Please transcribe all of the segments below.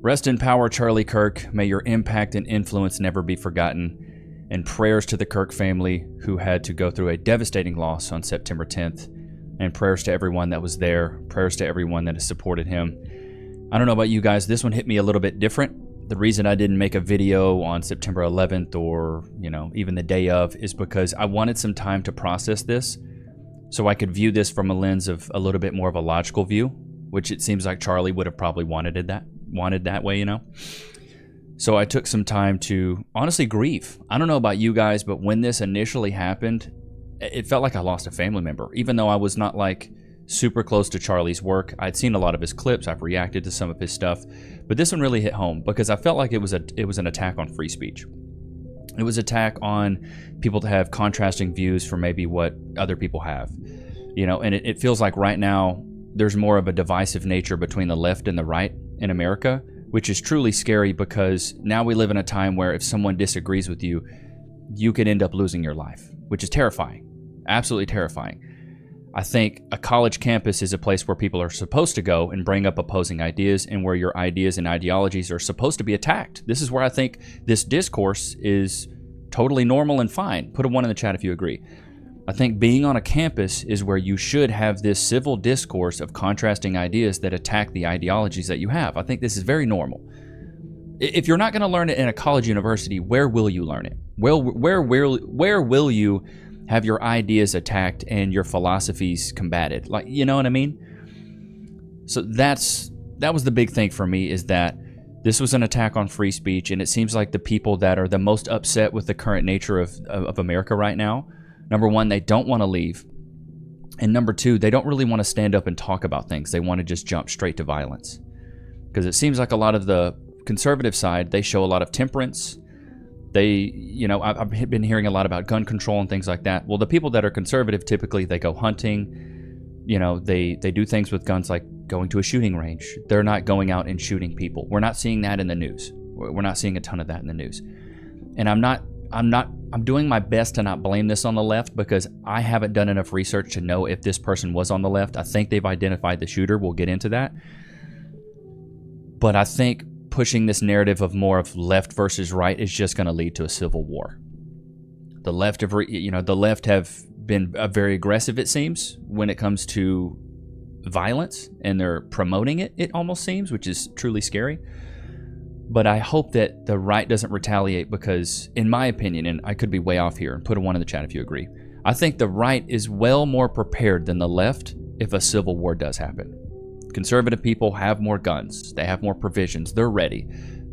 Rest in power, Charlie Kirk. May your impact and influence never be forgotten. And prayers to the Kirk family who had to go through a devastating loss on September 10th. And prayers to everyone that was there. Prayers to everyone that has supported him. I don't know about you guys, this one hit me a little bit different. The reason I didn't make a video on September 11th or, even the day of is because I wanted some time to process this so I could view this from a lens of a little bit more of a logical view, which it seems like Charlie would have probably wanted that way, So I took some time to honestly grieve. I don't know about you guys, but when this initially happened, it felt like I lost a family member, even though I was not like super close to Charlie's work. I'd seen a lot of his clips. I've reacted to some of his stuff, but this one really hit home because I felt like it was an attack on free speech. It was an attack on people to have contrasting views for maybe what other people have, and it feels like right now there's more of a divisive nature between the left and the right in America, which is truly scary because now we live in a time where if someone disagrees with you, you could end up losing your life, which is terrifying, absolutely terrifying. I think a college campus is a place where people are supposed to go and bring up opposing ideas and where your ideas and ideologies are supposed to be attacked. This is where I think this discourse is totally normal and fine. Put a 1 in the chat if you agree. I think being on a campus is where you should have this civil discourse of contrasting ideas that attack the ideologies that you have. I think this is very normal. If you're not going to learn it in a college university, where will you learn it? Where will you have your ideas attacked and your philosophies combated? Like, you know what I mean? So that was the big thing for me, is that this was an attack on free speech, and it seems like the people that are the most upset with the current nature of America right now, number one, they don't want to leave. And number two, they don't really want to stand up and talk about things. They want to just jump straight to violence. Because it seems like a lot of the conservative side, they show a lot of temperance. I've been hearing a lot about gun control and things like that. Well, the people that are conservative, typically they go hunting, they do things with guns like going to a shooting range. They're not going out and shooting people. We're not seeing that in the news. We're not seeing a ton of that in the news. And I'm doing my best to not blame this on the left because I haven't done enough research to know if this person was on the left. I think they've identified the shooter. We'll get into that. But I think pushing this narrative of more of left versus right is just going to lead to a civil war. The left have been very aggressive, it seems, when it comes to violence, and they're promoting it, it almost seems, which is truly scary. But I hope that the right doesn't retaliate because, in my opinion, and I could be way off here, and put a 1 in the chat if you agree, I think the right is well more prepared than the left if a civil war does happen. Conservative people have more guns. They have more provisions. They're ready.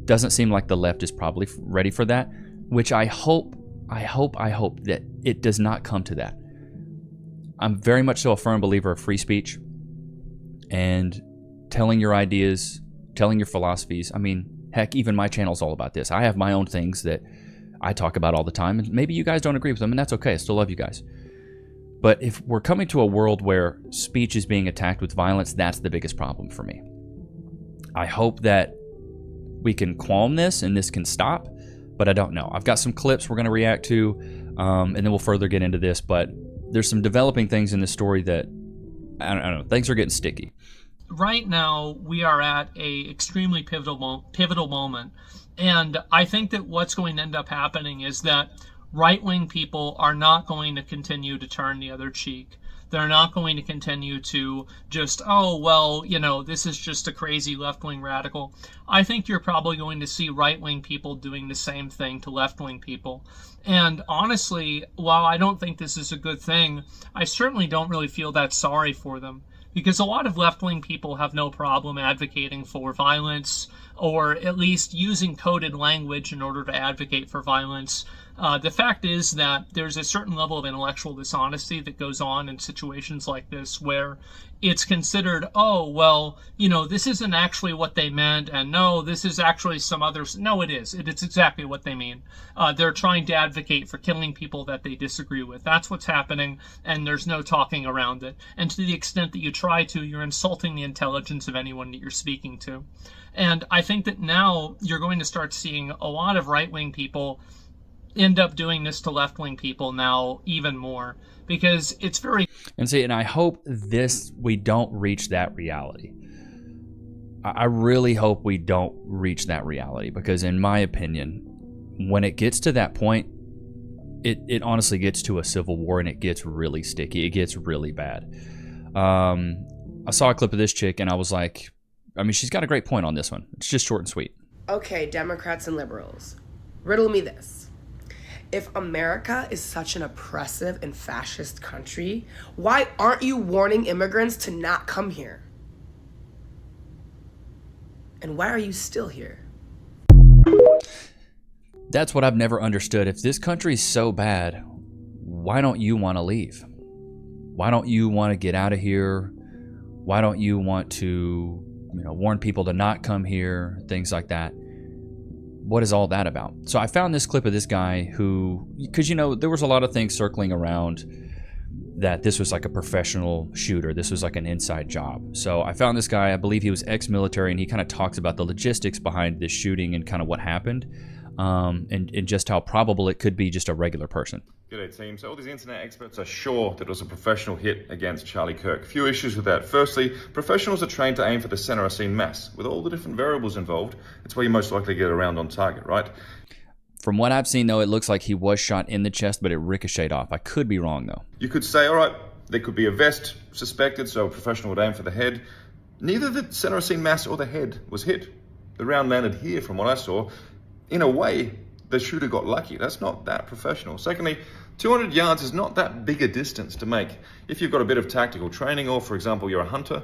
Doesn't seem like the left is probably ready for that, which I hope that it does not come to that. I'm very much so a firm believer of free speech and telling your ideas, telling your philosophies. I mean, heck, even my channel's all about this. I have my own things that I talk about all the time, and maybe you guys don't agree with them, and that's okay. I still love you guys. But if we're coming to a world where speech is being attacked with violence, that's the biggest problem for me. I hope that we can calm this and this can stop, but I don't know. I've got some clips we're going to react to, and then we'll further get into this. But there's some developing things in this story that, I don't know, things are getting sticky. Right now, we are at a extremely pivotal moment. And I think that what's going to end up happening is that right-wing people are not going to continue to turn the other cheek. They're not going to continue to just, this is just a crazy left-wing radical. I think you're probably going to see right-wing people doing the same thing to left-wing people. And honestly, while I don't think this is a good thing, I certainly don't really feel that sorry for them. Because a lot of left-wing people have no problem advocating for violence, or at least using coded language in order to advocate for violence. The fact is that there's a certain level of intellectual dishonesty that goes on in situations like this where it's considered, this isn't actually what they meant, and no, this is actually some others. No, it is. It's exactly what they mean. They're trying to advocate for killing people that they disagree with. That's what's happening, and there's no talking around it. And to the extent that you try to, you're insulting the intelligence of anyone that you're speaking to. And I think that now you're going to start seeing a lot of right-wing people end up doing this to left-wing people now even more, because it's very... And I hope we don't reach that reality. I really hope we don't reach that reality, because in my opinion, when it gets to that point, it honestly gets to a civil war, and it gets really sticky. It gets really bad. I saw a clip of this chick, and I was like, I mean, she's got a great point on this one. It's just short and sweet. Okay, Democrats and liberals, riddle me this. If America is such an oppressive and fascist country, why aren't you warning immigrants to not come here? And why are you still here? That's what I've never understood. If this country's so bad, why don't you want to leave? Why don't you want to get out of here? Why don't you want to, warn people to not come here, things like that? What is all that about? So I found this clip of this guy who, because, there was a lot of things circling around that this was like a professional shooter. This was like an inside job. So I found this guy, I believe he was ex-military, and he kind of talks about the logistics behind this shooting and kind of what happened, and just how probable it could be just a regular person. G'day team. So all these internet experts are sure that it was a professional hit against Charlie Kirk. Few issues with that. Firstly, professionals are trained to aim for the center of scene mass. With all the different variables involved, it's where you're most likely to get around on target, right? From what I've seen, though, it looks like he was shot in the chest, but it ricocheted off. I could be wrong, though. You could say, all right, there could be a vest suspected, so a professional would aim for the head. Neither the center of scene mass or the head was hit. The round landed here, from what I saw. In a way, the shooter got lucky. That's not that professional. Secondly, 200 yards is not that big a distance to make. If you've got a bit of tactical training, or for example, you're a hunter,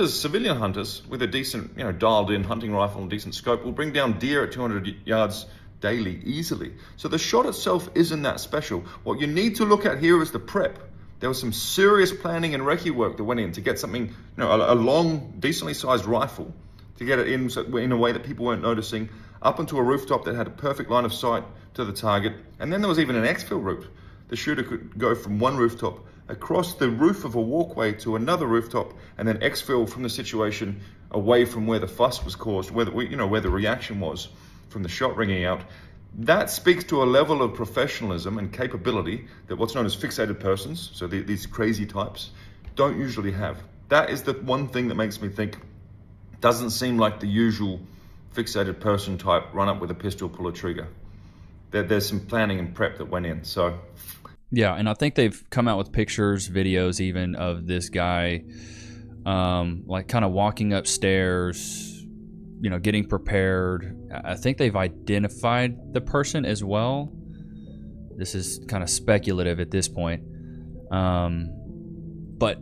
civilian hunters with a decent, dialed in hunting rifle and decent scope will bring down deer at 200 yards daily easily. So the shot itself isn't that special. What you need to look at here is the prep. There was some serious planning and recce work that went in to get something, a long, decently sized rifle, to get it in a way that people weren't noticing, up onto a rooftop that had a perfect line of sight to the target. And then there was even an exfil route. The shooter could go from one rooftop across the roof of a walkway to another rooftop, and then exfil from the situation away from where the fuss was caused, where the reaction was from the shot ringing out. That speaks to a level of professionalism and capability that what's known as fixated persons, so these crazy types, don't usually have. That is the one thing that makes me think, doesn't seem like the usual fixated person type run up with a pistol, pull a trigger. There's some planning and prep that went in. So yeah, and I think they've come out with pictures, videos even of this guy like kind of walking upstairs, getting prepared. I think they've identified the person as well. This is kind of speculative at this point, but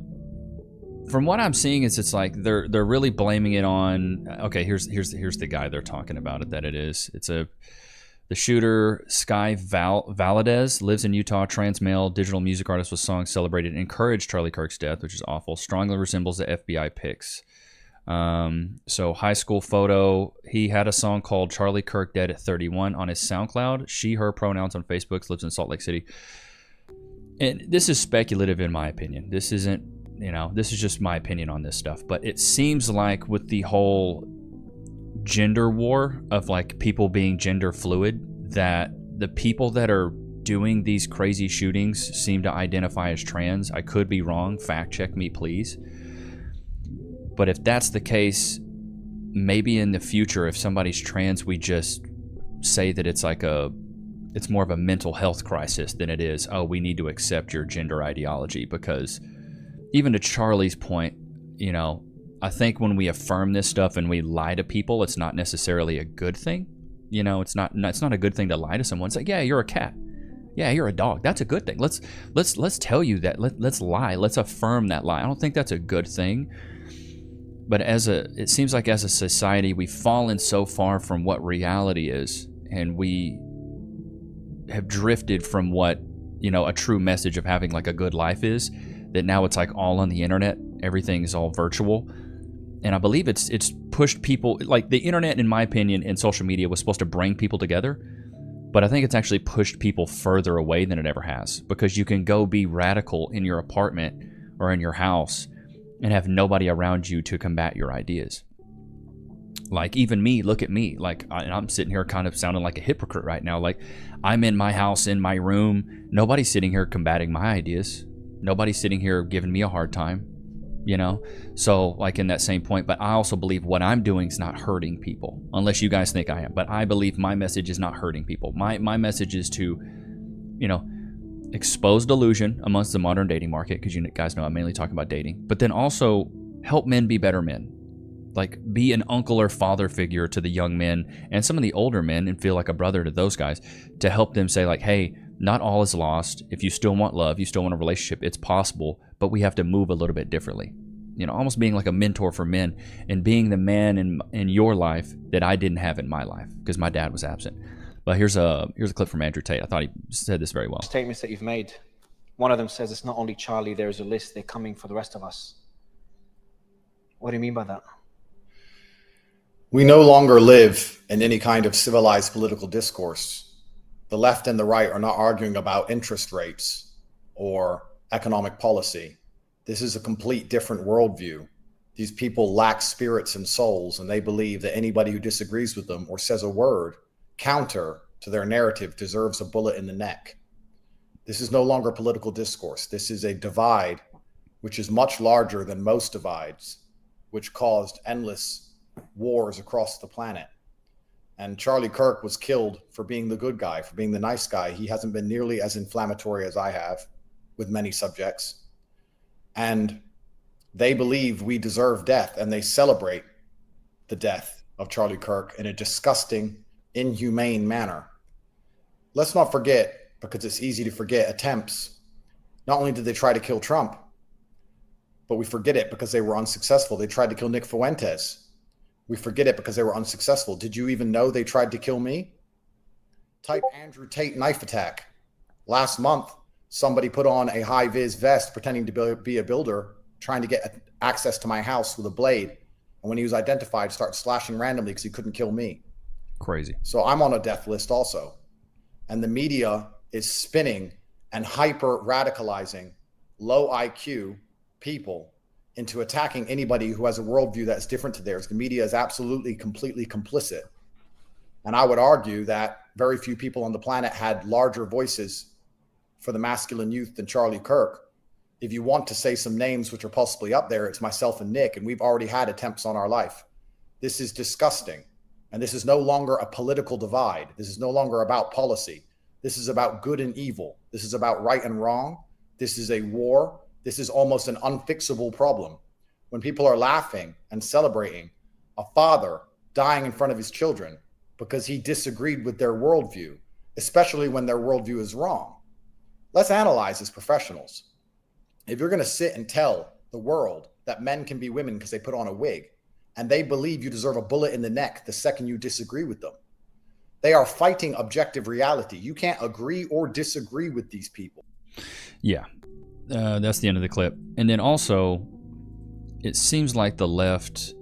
from what I'm seeing, it's like they're really blaming it on. Okay, here's the guy they're talking about it. That it is. It's the shooter, Sky Valadez, lives in Utah, trans male, digital music artist with songs celebrated and encouraged Charlie Kirk's death, which is awful. Strongly resembles the FBI pics. So high school photo. He had a song called Charlie Kirk Dead at 31 on his SoundCloud. She, her pronouns on Facebook. Lives in Salt Lake City. And this is speculative in my opinion. This isn't, this is just my opinion on this stuff. But it seems like with the whole gender war of like people being gender fluid, that the people that are doing these crazy shootings seem to identify as trans. I could be wrong. Fact check me, please. But if that's the case, maybe in the future, if somebody's trans, we just say that it's more of a mental health crisis than it is, oh, we need to accept your gender ideology. Because even to Charlie's point, I think when we affirm this stuff and we lie to people, it's not necessarily a good thing. It's not a good thing to lie to someone. It's like, yeah, you're a cat. Yeah, you're a dog. That's a good thing. Let's tell you that. Let's lie. Let's affirm that lie. I don't think that's a good thing. But it seems like as a society, we've fallen so far from what reality is, and we have drifted from what, a true message of having like a good life is, that now it's like all on the internet. Everything is all virtual. And I believe it's pushed people, like the internet, in my opinion, and social media was supposed to bring people together. But I think it's actually pushed people further away than it ever has, because you can go be radical in your apartment or in your house and have nobody around you to combat your ideas. Like even me, look at me. Like I'm sitting here kind of sounding like a hypocrite right now. Like I'm in my house, in my room. Nobody's sitting here combating my ideas. Nobody's sitting here giving me a hard time. So like in that same point, but I also believe what I'm doing is not hurting people, unless you guys think I am. But I believe my message is not hurting people. My message is to, expose delusion amongst the modern dating market, because you guys know I'm mainly talking about dating, but then also help men be better men. Like, be an uncle or father figure to the young men and some of the older men, and feel like a brother to those guys, to help them say like, hey, not all is lost. If you still want love, you still want a relationship, it's possible, but we have to move a little bit differently. Almost being like a mentor for men, and being the man in your life that I didn't have in my life because my dad was absent. But here's a clip from Andrew Tate. I thought he said this very well. Statements that you've made. One of them says it's not only Charlie, there's a list, they're coming for the rest of us. What do you mean by that? We no longer live in any kind of civilized political discourse. The left and the right are not arguing about interest rates or economic policy. This is a complete different worldview. These people lack spirits and souls, and they believe that anybody who disagrees with them or says a word counter to their narrative deserves a bullet in the neck. This is no longer political discourse. This is a divide which is much larger than most divides, which caused endless wars across the planet. And Charlie Kirk was killed for being the good guy, for being the nice guy. He hasn't been nearly as inflammatory as I have with many subjects. And they believe we deserve death, and they celebrate the death of Charlie Kirk in a disgusting, inhumane manner. Let's not forget, because it's easy to forget, attempts. Not only did they try to kill Trump, but we forget it because they were unsuccessful. They tried to kill Nick Fuentes. We forget it because they were unsuccessful. Did you even know they tried to kill me? Type Andrew Tate knife attack. Last month, somebody put on a high-vis vest pretending to be a builder, trying to get access to my house with a blade. And when he was identified, started slashing randomly because he couldn't kill me. Crazy. So I'm on a death list also. And the media is spinning and hyper-radicalizing low IQ people into attacking anybody who has a worldview that's different to theirs. The media is absolutely, completely complicit. And I would argue that very few people on the planet had larger voices for the masculine youth than Charlie Kirk. If you want to say some names which are possibly up there, it's myself and Nick, and we've already had attempts on our life. This is disgusting. And this is no longer a political divide. This is no longer about policy. This is about good and evil. This is about right and wrong. This is a war. This is almost an unfixable problem. When people are laughing and celebrating a father dying in front of his children because he disagreed with their worldview, especially when their worldview is wrong. Let's analyze as professionals. If you're going to sit and tell the world that men can be women because they put on a wig, and they believe you deserve a bullet in the neck the second you disagree with them, they are fighting objective reality. You can't agree or disagree with these people. Yeah. That's the end of the clip. And then also, it seems like the left,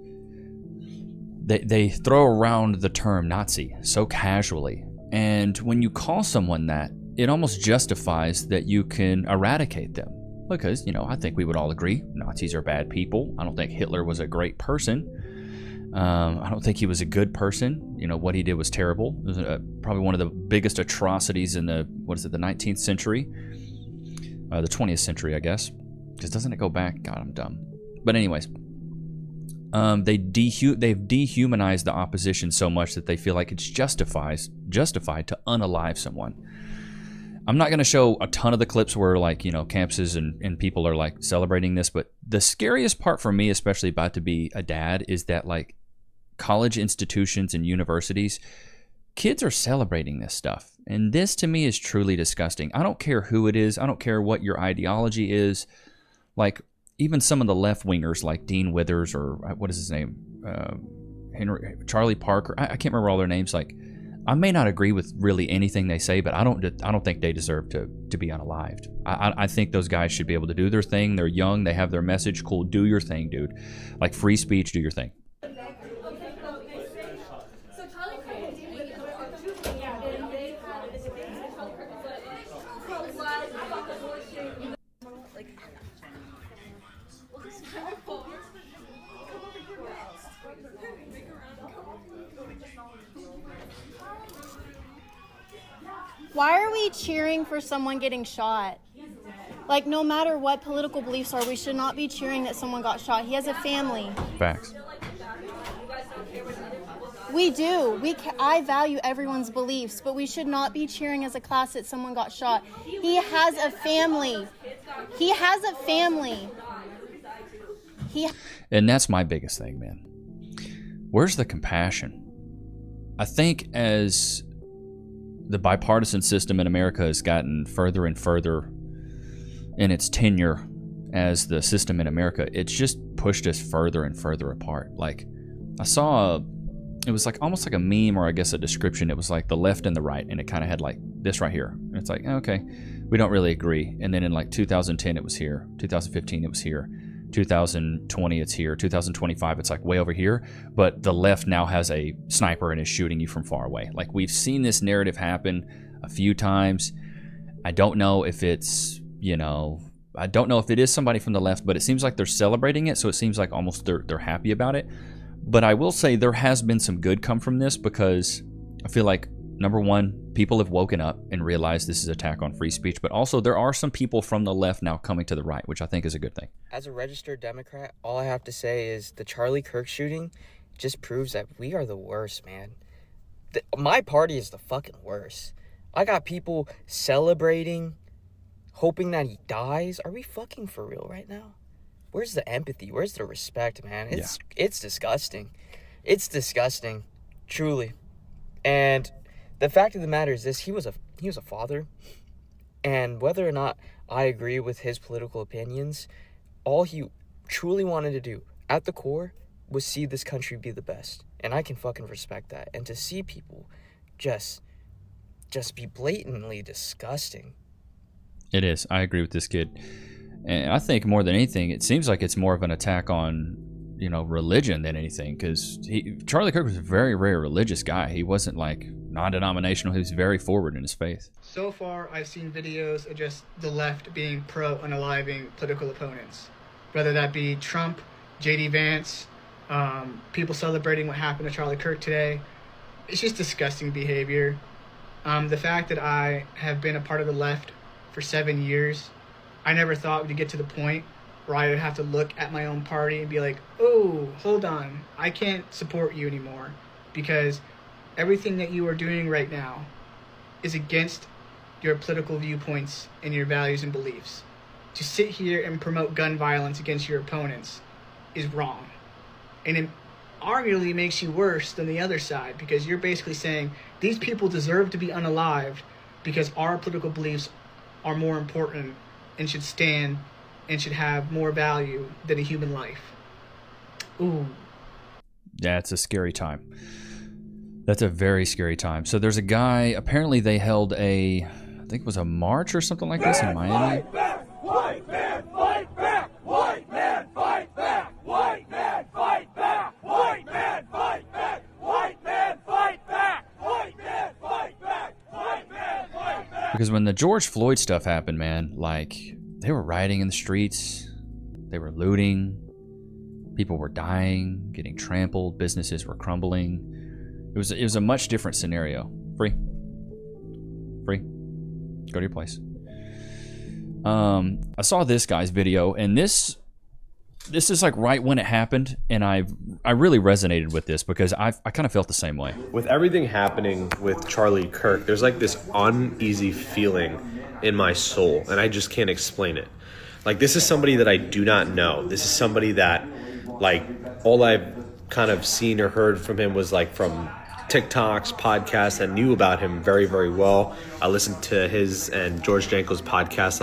they throw around the term Nazi so casually. And when you call someone that, it almost justifies that you can eradicate them. Because, I think we would all agree Nazis are bad people. I don't think Hitler was a great person. I don't think he was a good person. What he did was terrible. It was probably one of the biggest atrocities in the 19th century. The 20th century, I guess, because doesn't it go back? God, I'm dumb. But anyways, they've dehumanized the opposition so much that they feel like it's justified to unalive someone. I'm not going to show a ton of the clips where campuses and people are celebrating this, but the scariest part for me, especially about to be a dad, is that college institutions and universities, kids are celebrating this stuff. And this to me is truly disgusting. I don't care who it is. I don't care what your ideology is. Even some of the left-wingers like Dean Withers or what is his name? Charlie Parker. I can't remember all their names. I may not agree with really anything they say, but I don't think they deserve to be unalived. I think those guys should be able to do their thing. They're young. They have their message. Cool. Do your thing, dude. Free speech, do your thing. Why are we cheering for someone getting shot? Like, no matter what political beliefs are, we should not be cheering that someone got shot. He has a family. Facts. We do. I value everyone's beliefs, but we should not be cheering as a class that someone got shot. He has a family. He has a family. And that's my biggest thing, man. Where's the compassion? I think as the bipartisan system in America has gotten further and further in its tenure as the system in America, it's just pushed us further and further apart. Like, I saw, it was like almost like a meme, or I guess a description. It was like the left and the right, and it kind of had like this right here. And it's like, okay, we don't really agree. And then in like 2010, it was here. 2015, it was here. 2020, it's here. 2025, it's like way over here. But the left now has a sniper and is shooting you from far away. Like, we've seen this narrative happen a few times. I don't know if it's, I don't know if it is somebody from the left, but it seems like they're celebrating it. So it seems like almost they're happy about it. But I will say there has been some good come from this, because I feel like, number one, people have woken up and realized this is an attack on free speech. But also there are some people from the left now coming to the right, which I think is a good thing. As a registered Democrat, all I have to say is the Charlie Kirk shooting just proves that we are the worst, man. My party is the fucking worst. I got people celebrating, hoping that he dies. Are we fucking for real right now? Where's the empathy? Where's the respect, man? It's disgusting. It's disgusting, truly. And the fact of the matter is this: he was a father, and whether or not I agree with his political opinions, all he truly wanted to do at the core was see this country be the best. And I can fucking respect that. And to see people just be blatantly disgusting. It is. I agree with this kid. And I think more than anything, it seems like it's more of an attack on, religion than anything. Because Charlie Kirk was a very, very religious guy. He wasn't like non-denominational. He was very forward in his faith. So far, I've seen videos of just the left being pro-unaliving political opponents. Whether that be Trump, J.D. Vance, people celebrating what happened to Charlie Kirk today. It's just disgusting behavior. The fact that I have been a part of the left for 7 years, I never thought we'd get to the point where I would have to look at my own party and be like, oh, hold on, I can't support you anymore because everything that you are doing right now is against your political viewpoints and your values and beliefs. To sit here and promote gun violence against your opponents is wrong. And it arguably makes you worse than the other side, because you're basically saying these people deserve to be unalived because our political beliefs are more important and should stand and should have more value than a human life. Ooh. Yeah, it's a scary time. That's a very scary time. So there's a guy, apparently they held I think it was a march or something like this in Miami. Fight back! White man, fight back! White man, fight back! White man, fight back! White man, fight back! White man, fight back! White man, fight back! White man, fight back! Because when the George Floyd stuff happened, man, like, they were rioting in the streets, they were looting, people were dying, getting trampled, businesses were crumbling. It was a much different scenario. Free. Go to your place. I saw this guy's video, and this is like right when it happened, and I really resonated with this because I kind of felt the same way. With everything happening with Charlie Kirk, there's like this uneasy feeling in my soul, and I just can't explain it. Like, this is somebody that I do not know. This is somebody that, like, all I've kind of seen or heard from him was like from TikToks, podcasts. I knew about him very, very well. I listened to his and George Jankel's podcast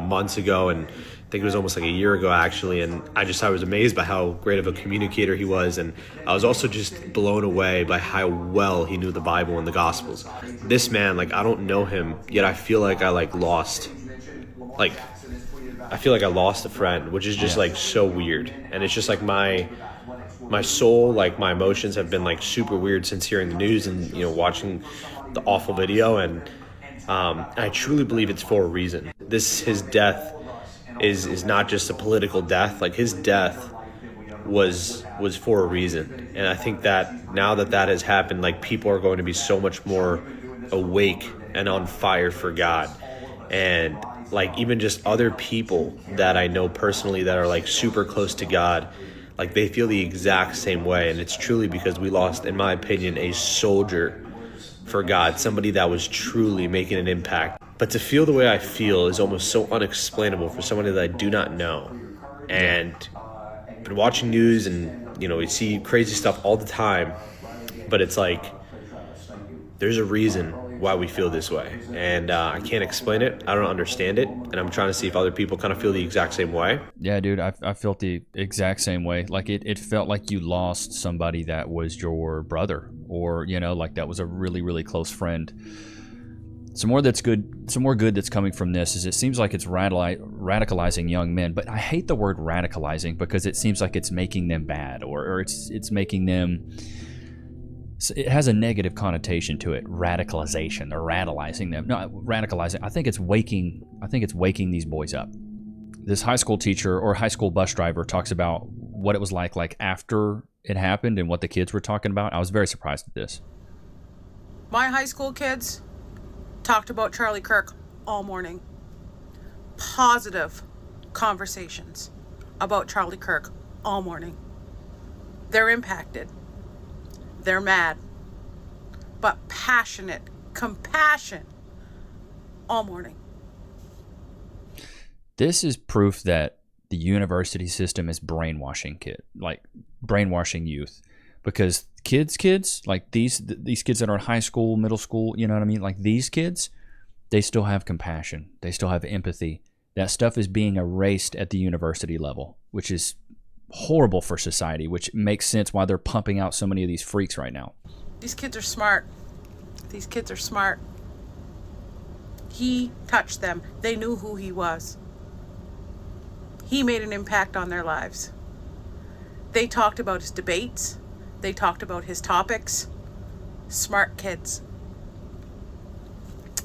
months ago, and I think it was almost like a year ago actually, and I was amazed by how great of a communicator he was, and I was also just blown away by how well he knew the Bible and the Gospels. This man, like, I don't know him, yet I feel like I lost a friend, which is just like so weird. And it's just like my soul, like my emotions have been like super weird since hearing the news and watching the awful video, and I truly believe it's for a reason. His death is not just a political death. Like, his death was for a reason, and I think that now that has happened, like, people are going to be so much more awake and on fire for God. And like even just other people that I know personally that are like super close to God, like they feel the exact same way. And it's truly because we lost, in my opinion, a soldier for God, somebody that was truly making an impact. But to feel the way I feel is almost so unexplainable for somebody that I do not know. And I've been watching news and, you know, we see crazy stuff all the time, but it's like, there's a reason why we feel this way. And I can't explain it. I don't understand it. And I'm trying to see if other people kind of feel the exact same way. Yeah, dude, I felt the exact same way. Like it felt like you lost somebody that was your brother, or, you know, like that was a really, really close friend. Some more good that's coming from this is it seems like it's radicalizing young men, but I hate the word radicalizing because it seems like it's making them bad, or it's making them, it has a negative connotation to it. Radicalization, or radicalizing them. No, radicalizing. I think it's waking these boys up. This high school teacher or high school bus driver talks about what it was like after it happened and what the kids were talking about. I was very surprised at this. My high school kids talked about Charlie Kirk all morning. Positive conversations about Charlie Kirk all morning. They're impacted. They're mad. But passionate, compassion all morning. This is proof that the university system is brainwashing brainwashing youth, because kids like these kids that are in high school, middle school, you know what I mean? Like these kids, they still have compassion. They still have empathy. That stuff is being erased at the university level, which is horrible for society, which makes sense why they're pumping out so many of these freaks right now. These kids are smart. These kids are smart. He touched them. They knew who he was. He made an impact on their lives. They talked about his debates. They talked about his topics. Smart kids.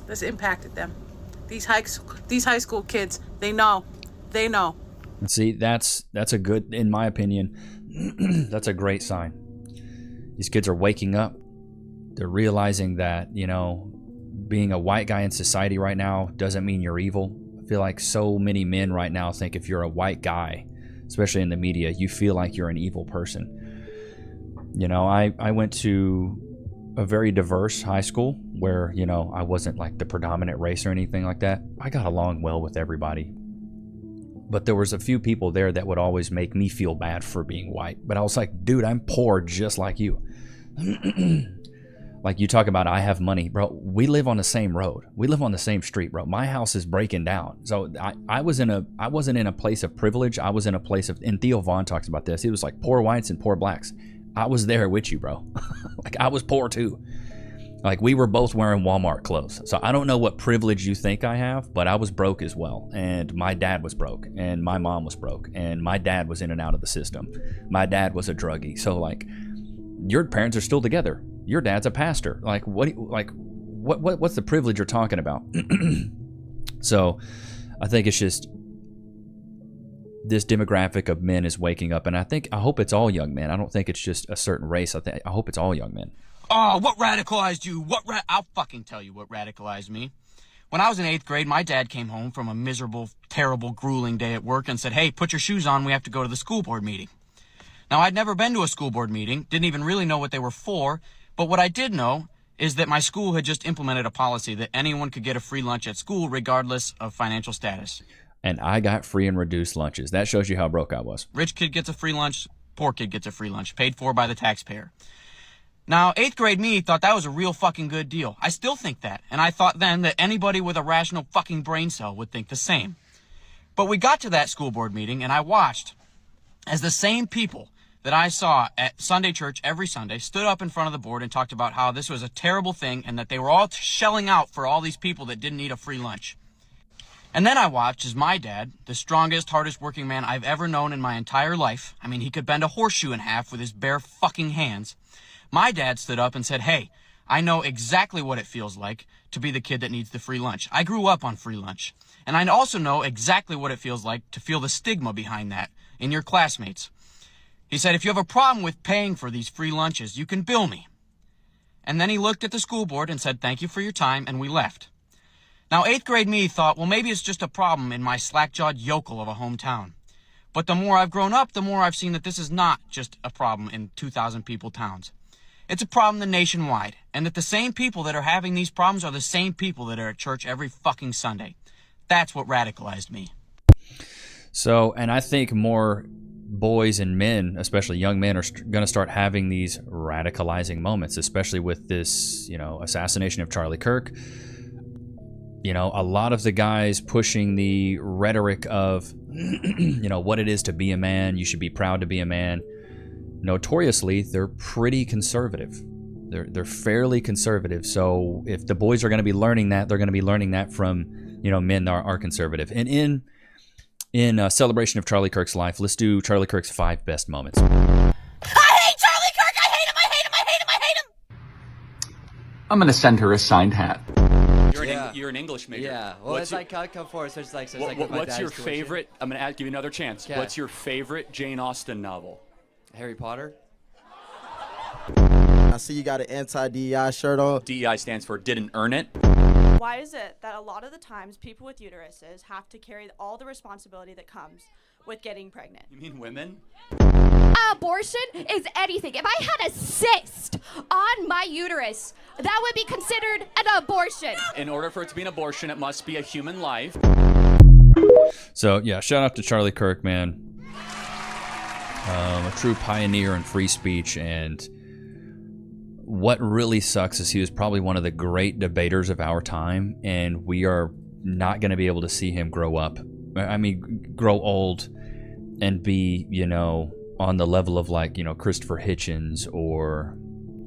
This impacted them. These high school kids, they know. They know. See, that's a good, in my opinion, that's a great sign. These kids are waking up. They're realizing that, you know, being a white guy in society right now doesn't mean you're evil. I feel like so many men right now think if you're a white guy, especially in the media, you feel like you're an evil person. You know, I went to a very diverse high school where, you know, I wasn't like the predominant race or anything like that. I got along well with everybody. But there was a few people there that would always make me feel bad for being white. But I was like, dude, I'm poor just like you. Like you talk about, I have money, bro. We live on the same road. We live on the same street, bro. My house is breaking down. So I wasn't in a place of privilege. I was in a place of, and Theo Vaughn talks about this. He was like poor whites and poor blacks. I was there with you, bro. Like I was poor too. Like we were both wearing Walmart clothes. So I don't know what privilege you think I have, but I was broke as well. And my dad was broke, and my mom was broke, and my dad was in and out of the system. My dad was a druggie. So like your parents are still together. Your dad's a pastor. Like what's the privilege you're talking about? So I think it's just this demographic of men is waking up, and I hope it's all young men. I don't think it's just a certain race. I hope it's all young men. Oh, what radicalized you? I'll fucking tell you what radicalized me. When I was in 8th grade, my dad came home from a miserable, terrible, grueling day at work and said, hey, put your shoes on, we have to go to the school board meeting. Now, I'd never been to a school board meeting, didn't even really know what they were for, but what I did know is that my school had just implemented a policy that anyone could get a free lunch at school regardless of financial status. And I got free and reduced lunches. That shows you how broke I was. Rich kid gets a free lunch, poor kid gets a free lunch, paid for by the taxpayer. Now, 8th grade me thought that was a real fucking good deal. I still think that. And I thought then that anybody with a rational fucking brain cell would think the same. But we got to that school board meeting and I watched as the same people that I saw at Sunday church every Sunday stood up in front of the board and talked about how this was a terrible thing and that they were all shelling out for all these people that didn't need a free lunch. And then I watched as my dad, the strongest, hardest working man I've ever known in my entire life, I mean, he could bend a horseshoe in half with his bare fucking hands. My dad stood up and said, hey, I know exactly what it feels like to be the kid that needs the free lunch. I grew up on free lunch. And I also know exactly what it feels like to feel the stigma behind that in your classmates. He said, if you have a problem with paying for these free lunches, you can bill me. And then he looked at the school board and said, thank you for your time, and we left. Now, 8th grade me thought, well, maybe it's just a problem in my slack-jawed yokel of a hometown. But the more I've grown up, the more I've seen that this is not just a problem in 2,000 people towns. It's a problem nationwide, and that the same people that are having these problems are the same people that are at church every fucking Sunday. That's what radicalized me. So, and I think more boys and men, especially young men, are going to start having these radicalizing moments, especially with this, assassination of Charlie Kirk. A lot of the guys pushing the rhetoric of, what it is to be a man, you should be proud to be a man. Notoriously, they're pretty conservative. They're fairly conservative. So if the boys are going to be learning that, they're going to be learning that from, men that are conservative. And in celebration of Charlie Kirk's life, let's do Charlie Kirk's 5 best moments. I hate Charlie Kirk! I hate him! I hate him! I hate him! I hate him! I'm going to send her a signed hat. You're an English major. Yeah. Well, it's like come forward. So it's like. What's your favorite? I'm gonna give you another chance. Yeah. What's your favorite Jane Austen novel? Harry Potter. I see you got an anti-DEI shirt on. DEI stands for didn't earn it. Why is it that a lot of the times people with uteruses have to carry all the responsibility that comes with getting pregnant? You mean women? Abortion is anything. If I had a cyst on my uterus, that would be considered an abortion. In order for it to be an abortion, it must be a human life. So, yeah, shout out to Charlie Kirk, man. A true pioneer in free speech. And what really sucks is he was probably one of the great debaters of our time, and we are not going to be able to see him grow up. I mean, grow old and be, on the level of Christopher Hitchens or...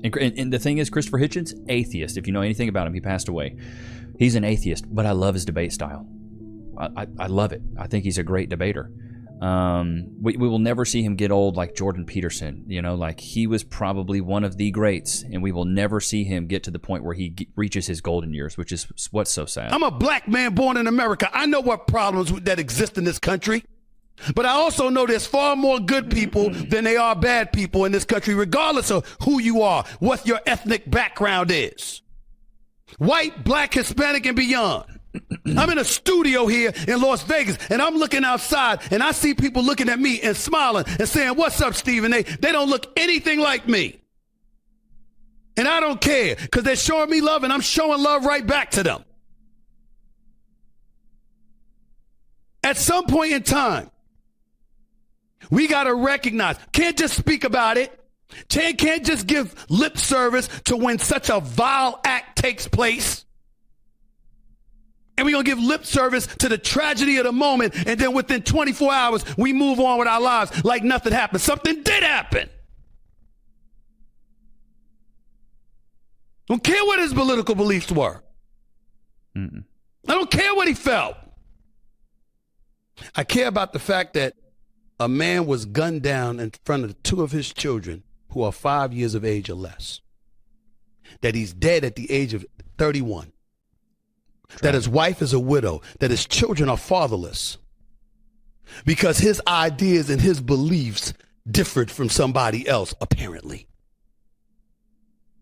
And the thing is, Christopher Hitchens, atheist. If you know anything about him, he passed away. He's an atheist, but I love his debate style. I love it. I think he's a great debater. We will never see him get old like Jordan Peterson. He was probably one of the greats, and we will never see him get to the point where he reaches his golden years, which is what's so sad. I'm a black man born in America. I know what problems that exist in this country. But I also know there's far more good people than there are bad people in this country, regardless of who you are, what your ethnic background is. White, black, Hispanic, and beyond. I'm in a studio here in Las Vegas, and I'm looking outside, and I see people looking at me and smiling and saying, "What's up, Steven?" They don't look anything like me. And I don't care, because they're showing me love, and I'm showing love right back to them. At some point in time, we got to recognize, can't just speak about it. Can't just give lip service to when such a vile act takes place. And we're going to give lip service to the tragedy of the moment. And then within 24 hours, we move on with our lives like nothing happened. Something did happen. Don't care what his political beliefs were. I don't care what he felt. I care about the fact that a man was gunned down in front of 2 of his children who are 5 years of age or less. That he's dead at the age of 31. That his wife is a widow. That his children are fatherless. Because his ideas and his beliefs differed from somebody else, apparently.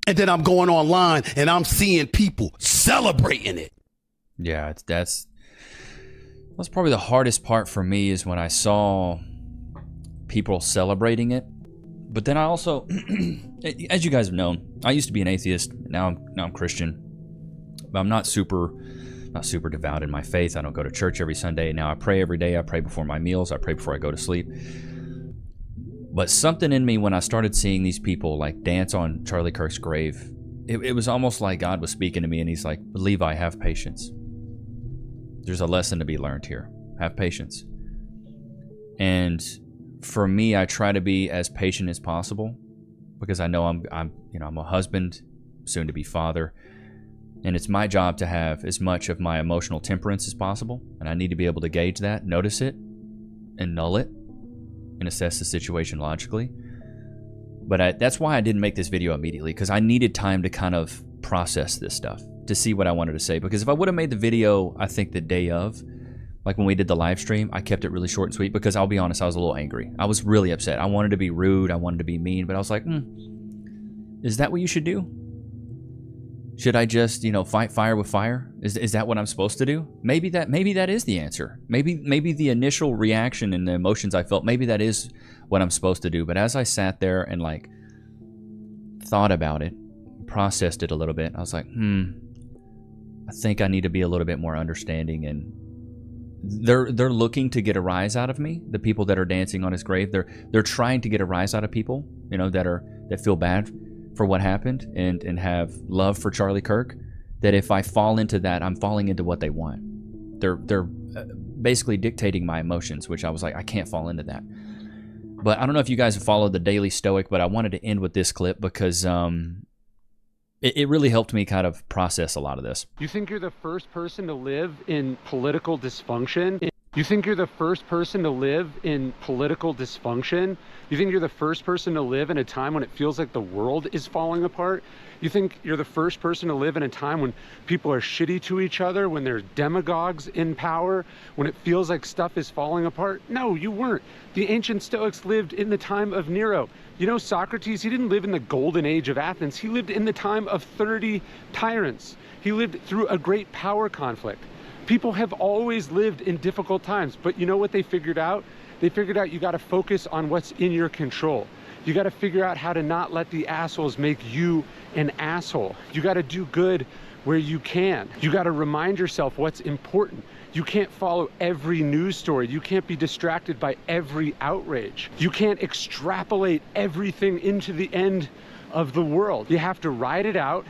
And then I'm going online and I'm seeing people celebrating it. Yeah, that's probably the hardest part for me, is when I saw people celebrating it. But then I also, as you guys have known, I used to be an atheist. Now I'm Christian, but I'm not super devout in my faith. I don't go to church every Sunday. Now I pray every day. I pray before my meals. I pray before I go to sleep. But something in me, when I started seeing these people dance on Charlie Kirk's grave, it was almost like God was speaking to me, and he's like, "Levi, have patience. There's a lesson to be learned here. Have patience." And for me, I try to be as patient as possible, because I know I'm a husband, soon to be father, and it's my job to have as much of my emotional temperance as possible, and I need to be able to gauge that, notice it, and null it, and assess the situation logically. But that's why I didn't make this video immediately, because I needed time to kind of process this stuff, to see what I wanted to say. Because if I would have made the video, I think the day of, like when we did the live stream, I kept it really short and sweet, because I'll be honest, I was a little angry. I was really upset. I wanted to be rude. I wanted to be mean, but I was like, is that what you should do? Should I just, fight fire with fire? Is that what I'm supposed to do? Maybe that is the answer. Maybe the initial reaction and the emotions I felt, maybe that is what I'm supposed to do. But as I sat there and like thought about it, processed it a little bit, I was like, I think I need to be a little bit more understanding. And they're looking to get a rise out of me. The people that are dancing on his grave, they're trying to get a rise out of people, you know, that feel bad for what happened and have love for Charlie Kirk. That if I fall into that, I'm falling into what they want. They're basically dictating my emotions, which I was like, I can't fall into that. But I don't know if you guys have followed the Daily Stoic, but I wanted to end with this clip because it really helped me kind of process a lot of this. You think you're the first person to live in political dysfunction? You think you're the first person to live in political dysfunction? You think you're the first person to live in a time when it feels like the world is falling apart? You think you're the first person to live in a time when people are shitty to each other, when there's demagogues in power, when it feels like stuff is falling apart? No, you weren't. The ancient Stoics lived in the time of Nero. You know, Socrates, he didn't live in the golden age of Athens. He lived in the time of 30 tyrants. He lived through a great power conflict. People have always lived in difficult times, but you know what they figured out? They figured out you got to focus on what's in your control. You got to figure out how to not let the assholes make you an asshole. You got to do good where you can. You got to remind yourself what's important. You can't follow every news story. You can't be distracted by every outrage. You can't extrapolate everything into the end of the world. You have to ride it out.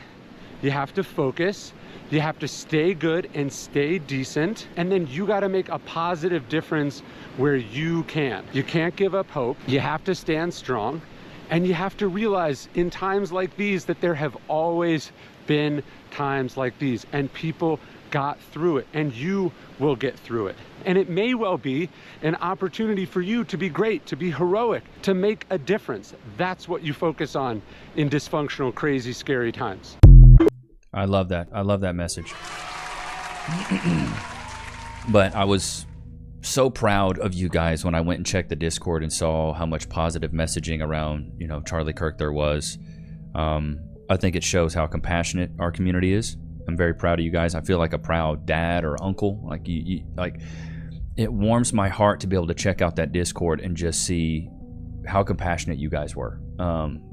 You have to focus. You have to stay good and stay decent. And then you got to make a positive difference where you can. You can't give up hope. You have to stand strong. And you have to realize in times like these that there have always been times like these, and people got through it, and you will get through it. And it may well be an opportunity for you to be great, to be heroic, to make a difference. That's what you focus on in dysfunctional, crazy, scary times. I love that. I love that message. But I was so proud of you guys when I went and checked the Discord and saw how much positive messaging around, you know, Charlie Kirk there was. I think it shows how compassionate our community is. I'm very proud of you guys. I feel like a proud dad or uncle. Like you like, it warms my heart to be able to check out that Discord and just see how compassionate you guys were.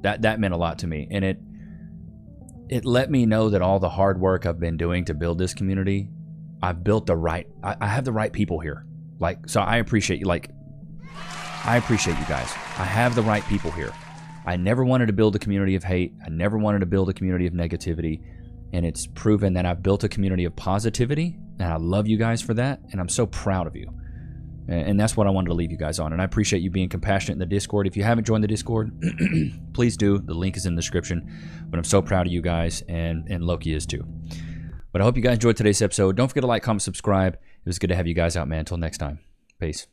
That meant a lot to me, and it let me know that all the hard work I've been doing to build this community, I've built the right. I have the right people here. Like, so I appreciate you. Like, I appreciate you guys. I have the right people here. I never wanted to build a community of hate. I never wanted to build a community of negativity. And it's proven that I've built a community of positivity. And I love you guys for that. And I'm so proud of you. And that's what I wanted to leave you guys on. And I appreciate you being compassionate in the Discord. If you haven't joined the Discord, please do. The link is in the description. But I'm so proud of you guys. And Loki is too. But I hope you guys enjoyed today's episode. Don't forget to like, comment, subscribe. It was good to have you guys out, man. Until next time. Peace.